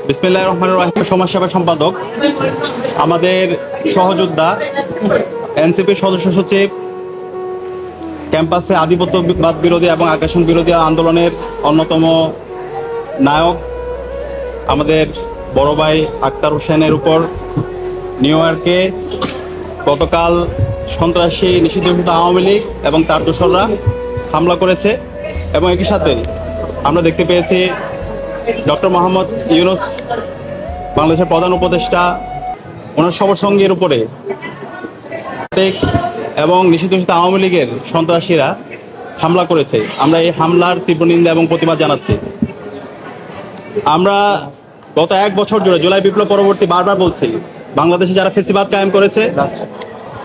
বিসমিল্লাহির রহমানির রহিম। সমাজসেবা সম্পাদক, আমাদের সহযোদ্ধা, এনসিপির সদস্য সচিব, ক্যাম্পাসে আধিপত্যবাদ বিরোধী এবং আগ্রাসন বিরোধী আন্দোলনের অন্যতম নায়ক আমাদের বড় ভাই আক্তার হোসেনের উপর নিউ ইয়র্কে গতকাল সন্ত্রাসী নিষিদ্ধ আওয়ামী লীগ এবং তার দোসররা হামলা করেছে। এবং একই সাথে আমরা দেখতে পেয়েছি ডক্টর মোহাম্মদ ইউনূস, বাংলাদেশের প্রধান উপদেষ্টা, ওনার সঙ্গীর উপরে এবং নিষিদ্ধ আওয়ামী লীগের সন্ত্রাসীরা হামলা করেছে। আমরা এই হামলার তীব্র নিন্দা এবং প্রতিবাদ জানাচ্ছি। আমরা গত 1 বছর জুড়ে জুলাই বিপ্লব পরবর্তী বারবার বলছি, বাংলাদেশে যারা ফ্যাসিবাদ কায়েম করেছে,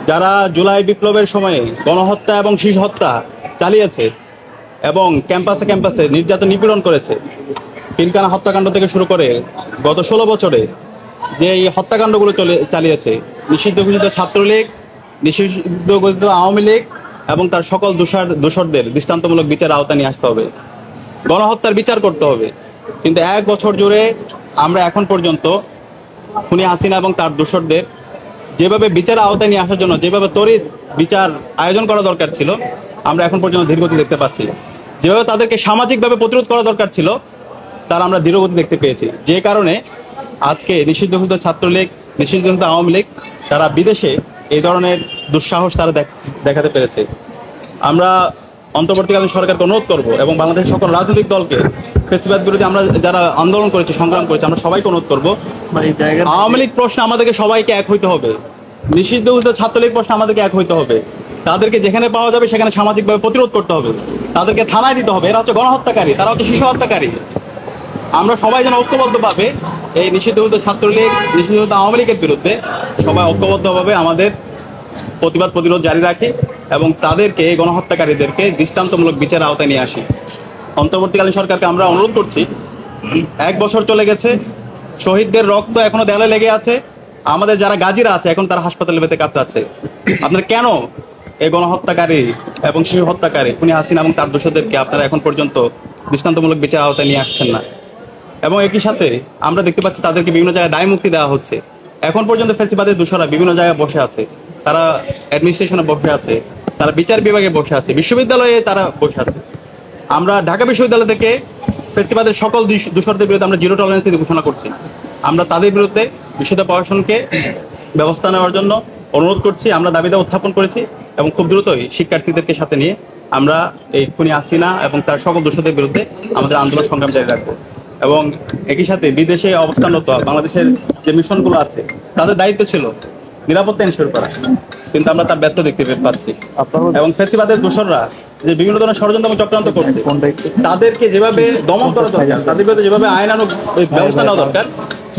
যারা জুলাই বিপ্লবের সময়ে গণহত্যা এবং শিশু হত্যা চালিয়েছে এবং ক্যাম্পাসে ক্যাম্পাসে নির্যাতন নিপীড়ন করেছে, পিলখানা হত্যাকাণ্ড থেকে শুরু করে গত 16 বছরে যে এই হত্যাকাণ্ডগুলো চালিয়েছে, নিষিদ্ধ ঘোষিত ছাত্রলীগ, নিষিদ্ধ ঘোষিত আওয়ামী লীগ এবং তার সকল দোষরদের দৃষ্টান্তমূলক বিচার আওতায় নিয়ে আসতে হবে, গণহত্যার বিচার করতে হবে। কিন্তু 1 বছর জুড়ে আমরা এখন পর্যন্ত খুনি হাসিনা এবং তার দোষরদের যেভাবে বিচার আওতায় নিয়ে আসার জন্য যেভাবে তড়িৎ বিচার আয়োজন করা দরকার ছিল, আমরা এখন পর্যন্ত ধীরগতি দেখতে পাচ্ছি। যেভাবে তাদেরকে সামাজিকভাবে প্রতিরোধ করা দরকার ছিল, তার আমরা ধীরগতি দেখতে পেয়েছি। যে কারণে আজকে নিষিদ্ধ ঘোষিত ছাত্রলীগ, নিষিদ্ধ ঘোষিত আওয়ামী লীগ তারা বিদেশে এই ধরনের দুঃসাহস তারা দেখাতে পেরেছে। আমরা অন্তর্বর্তীকালীন সরকারকে অনুরোধ করব এবং বাংলাদেশের সকল রাজনৈতিক দলকে ফ্যাসিবাদ বিরোধী আমরা যারা আন্দোলন করেছি, সংগ্রাম করেছি, আমরা সবাইকে অনুরোধ করব, আওয়ামী লীগ প্রশ্নে আমাদেরকে সবাইকে এক হইতে হবে, নিষিদ্ধ ঘোষিত ছাত্রলীগ প্রশ্নে আমাদেরকে এক হইতে হবে। তাদেরকে যেখানে পাওয়া যাবে সেখানে সামাজিকভাবে প্রতিরোধ করতে হবে, তাদেরকে থানায় দিতে হবে। এরা হচ্ছে গণহত্যাকারী, তারা হচ্ছে শিশু হত্যাকারী। আমরা সবাই যেন ঐক্যবদ্ধভাবে এই নিষিদ্ধ ঘোষিত ছাত্রলীগ, নিষিদ্ধ ঘোষিত আওয়ামী লীগের বিরুদ্ধে সবাই ঐক্যবদ্ধভাবে আমাদের প্রতিবাদ প্রতিরোধ জারি রাখি এবং তাদেরকে, এই গণহত্যাকারীদেরকে দৃষ্টান্তমূলক বিচার আওতায় নিয়ে আসি। অন্তর্বর্তীকালীন সরকারকে আমরা অনুরোধ করছি, 1 বছর চলে গেছে, শহীদদের রক্ত এখনো দেয়ালে লেগে আছে, আমাদের যারা গাজীরা আছে এখন তারা হাসপাতালে বেঁধে কাতরাচ্ছে। আপনারা কেন এই গণহত্যাকারী এবং শিশু হত্যাকারী খুনি হাসিনা এবং তার দোষরদেরকে আপনারা এখন পর্যন্ত দৃষ্টান্তমূলক বিচার আওতায় নিয়ে আসছেন না? এবং একই সাথে আমরা দেখতে পাচ্ছি তাদেরকে বিভিন্ন জায়গায় দায় মুক্তি দেওয়া হচ্ছে। এখন পর্যন্ত ফ্যাসিবাদের দোষরা বিভিন্ন জায়গায় বসে আছে, তারা অ্যাডমিনিস্ট্রেশনে বসে আছে, তারা বিচার বিভাগে বসে আছে, বিশ্ববিদ্যালয়ে তারা বসে আছে। আমরা ঢাকা বিশ্ববিদ্যালয় থেকে ফ্যাসিবাদের সকল দোষরদের বিরুদ্ধে আমরা জিরো টলারেন্স নীতি ঘোষণা করছি। আমরা তাদের বিরুদ্ধে বিশ্ববিদ্যালয় প্রশাসনকে ব্যবস্থা নেওয়ার জন্য অনুরোধ করছি, আমরা দাবিটা উত্থাপন করেছি এবং খুব দ্রুতই শিক্ষার্থীদেরকে সাথে নিয়ে আমরা এই খুনি হাসিনা এবং তার সকল দোষরদের বিরুদ্ধে আমাদের আন্দোলন সংগ্রাম জারি রাখবো। এবং একই সাথে বিদেশে অবস্থানরত বাংলাদেশের যে মিশনগুলো আছে, তাদের দায়িত্ব ছিল নিরাপত্তা এনশিওর করা, কিন্তু আমরা তার ব্যর্থ দেখতে পাচ্ছি। এবং ফ্যাসিবাদের দোসররা যে বিভিন্ন ধরনের ষড়যন্ত্র এবং চক্রান্ত করছে, তাদেরকে যেভাবে দমন করা দরকার, তাদের বিরুদ্ধে যেভাবে আইনানুগ ব্যবস্থা নেওয়া দরকার,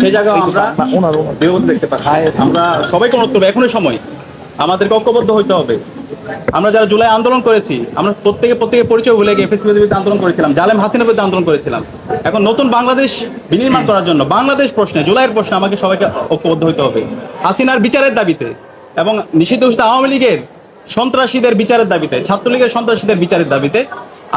সেই জায়গায় আমরা বিরোধ দেখতে পাচ্ছি। আমরা সবাইকে অনুরোধ করবো, এখনই সময়, আমাদেরকে ঐক্যবদ্ধ হইতে হবে। আমরা যারা জুলাই আন্দোলন করেছি, আমরা প্রত্যেকে পরিচয় ভুলে গিয়ে ফ্যাসিবাদের বিরুদ্ধে আন্দোলন করেছিলাম, জালেম হাসিনার বিরুদ্ধে আন্দোলন করেছিলাম। এখন নতুন বাংলাদেশ বিনির্মাণ করার জন্য বাংলাদেশ প্রশ্নে, জুলাইয়ের প্রশ্নে আমাকে সবাইকে ঐক্যবদ্ধ হইতে হবে। হাসিনার বিচারের দাবিতে এবং নিষিদ্ধ ঘোষিত আওয়ামী লীগের সন্ত্রাসীদের বিচারের দাবিতে, ছাত্রলীগের সন্ত্রাসীদের বিচারের দাবিতে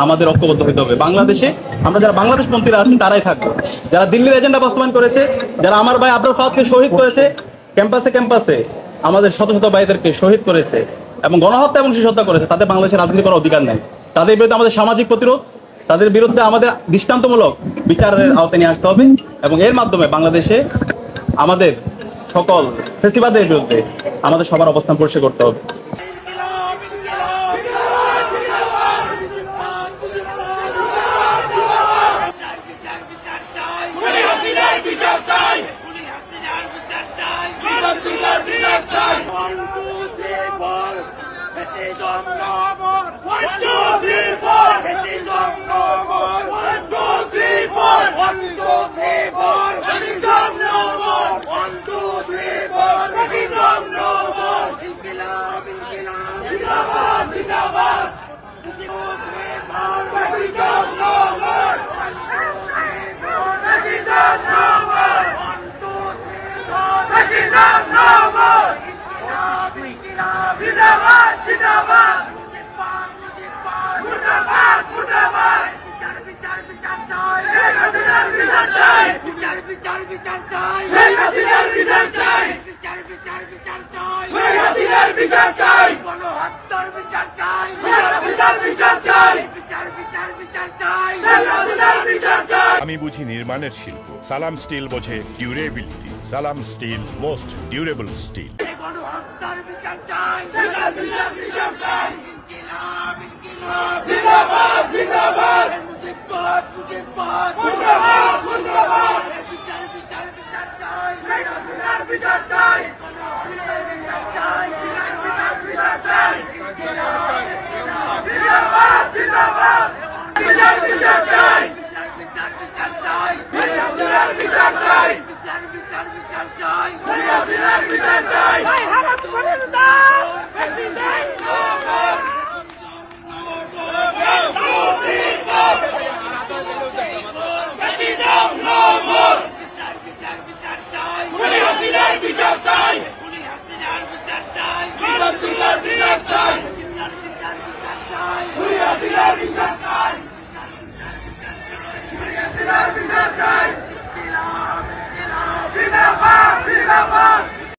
আমাদের ঐক্যবদ্ধ হইতে হবে। বাংলাদেশে আমরা যারা বাংলাদেশ পন্থীরা আছি তারাই থাকবো, যারা দিল্লির এজেন্ডা বাস্তবায়ন করেছে, যারা আমার ভাই আব্দুল ফাওয়াদকে শহীদ করেছে, ক্যাম্পাসে ক্যাম্পাসে আমাদের শত শত ভাইদেরকে শহীদ করেছে এবং গণহত্যা এবং শিশু হত্যা করেছে, তাদের বাংলাদেশের রাজনীতি করার অধিকার নেই। তাদের বিরুদ্ধে আমাদের সামাজিক প্রতিরোধ, তাদের বিরুদ্ধে আমাদের দৃষ্টান্তমূলক বিচারের আওতায় নিয়ে আসতে হবে এবং এর মাধ্যমে বাংলাদেশে আমাদের সকল ফ্যাসিবাদের বিরুদ্ধে আমাদের সবার অবস্থান পরিষ্কার করতে হবে। Inquilab, inquilab. বিচার বিচার চাই শেখ হাসিনার বিচার চাই বিচার বিচার বিচার চাই শেখ হাসিনার বিচার চাই গণহত্যার বিচার চাই শেখ হাসিনার বিচার চাই বিচার বিচার বিচার চাই শেখ হাসিনার বিচার চাই। আমি বুঝি নির্মাণের শিল্প, সালাম স্টিল বোঝে ডিউরেবিলিটি। সালাম স্টিল মোস্ট ডিউরেবল স্টিল। গণহত্যার বিচার চাই শেখ হাসিনার বিচার চাই ইনকিলাব ইনকিলাব জিন্দাবাদ জিন্দাবাদ মুজিবাবাদ মুজিবাবাদ মুর্দাবাদ মুর্দাবাদ বিচার বিচার বিচার চাই শেখ হাসিনার বিচার চাই গণহত্যার বিচার চাই বিচার বিচার বিচার চাই ইনকিলাব ইনকিলাব জিন্দাবাদ জিন্দাবাদ বিচার বিচার চাই বিচার বিচার বিচার চাই শেখ হাসিনার বিচার চাই বিচার বিচার বিচার চাই শেখ হাসিনার বিচার চাই ভাই হারাম করে দাও প্রেসিডেন্ট বিচার চাই হাসিনার বিচার চাই বিচার বিচার বিচার চাই বিচার বিচার বিচার চাই হাসিনার বিচার চাই হাসিনার বিচার চাই জিন্দাবাদ জিন্দাবাদ